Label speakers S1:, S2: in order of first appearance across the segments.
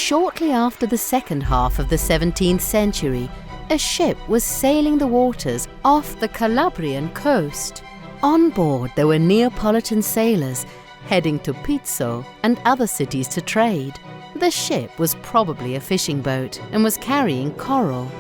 S1: Shortly after the second half of the 17th century, a ship was sailing the waters off the Calabrian coast. On board there were Neapolitan sailors heading to Pizzo and other cities to trade. The ship was probably a fishing boat and was carrying coral.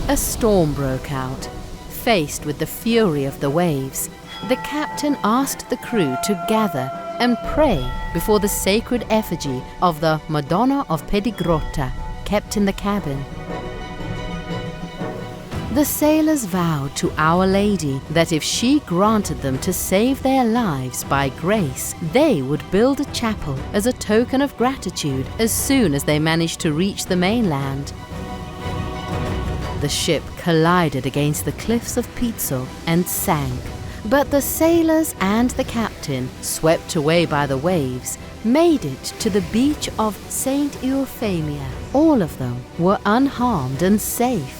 S1: A storm broke out. Faced with the fury of the waves, the captain asked the crew to gather and pray before the sacred effigy of the Madonna of Piedigrotta, kept in the cabin. The sailors vowed to Our Lady that if she granted them to save their lives by grace, they would build a chapel as a token of gratitude as soon as they managed to reach the mainland. The ship collided against the cliffs of Pizzo and sank, but the sailors and the captain, swept away by the waves, made it to the beach of Saint Euphemia. All of them were unharmed and safe.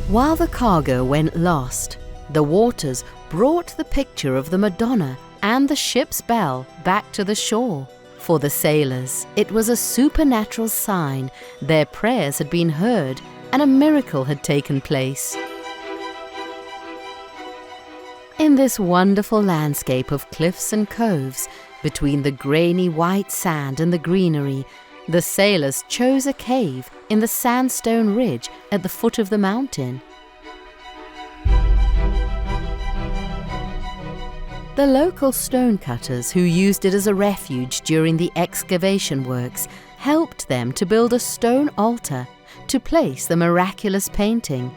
S1: While the cargo went lost, the waters brought the picture of the Madonna and the ship's bell back to the shore. For the sailors, it was a supernatural sign their prayers had been heard and a miracle had taken place. In this wonderful landscape of cliffs and coves, between the grainy white sand and the greenery, the sailors chose a cave in the sandstone ridge at the foot of the mountain. The local stonecutters who used it as a refuge during the excavation works helped them to build a stone altar to place the miraculous painting.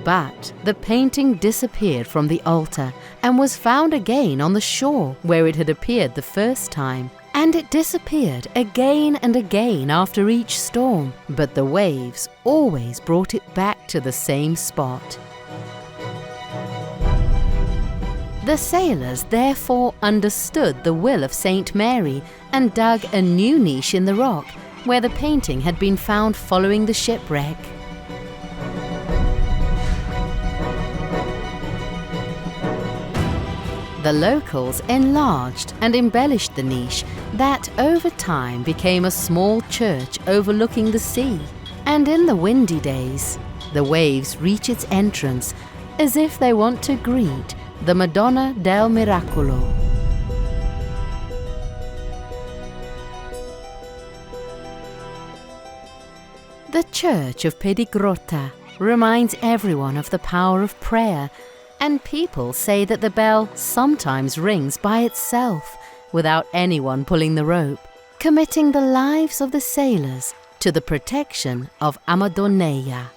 S1: But the painting disappeared from the altar and was found again on the shore where it had appeared the first time. And it disappeared again and again after each storm, but the waves always brought it back to the same spot. The sailors therefore understood the will of Saint Mary and dug a new niche in the rock where the painting had been found following the shipwreck. The locals enlarged and embellished the niche that over time became a small church overlooking the sea. And in the windy days, the waves reach its entrance as if they want to greet the Madonna del Miracolo. The Church of Piedigrotta reminds everyone of the power of prayer, and people say that the bell sometimes rings by itself without anyone pulling the rope, committing the lives of the sailors to the protection of Madonna.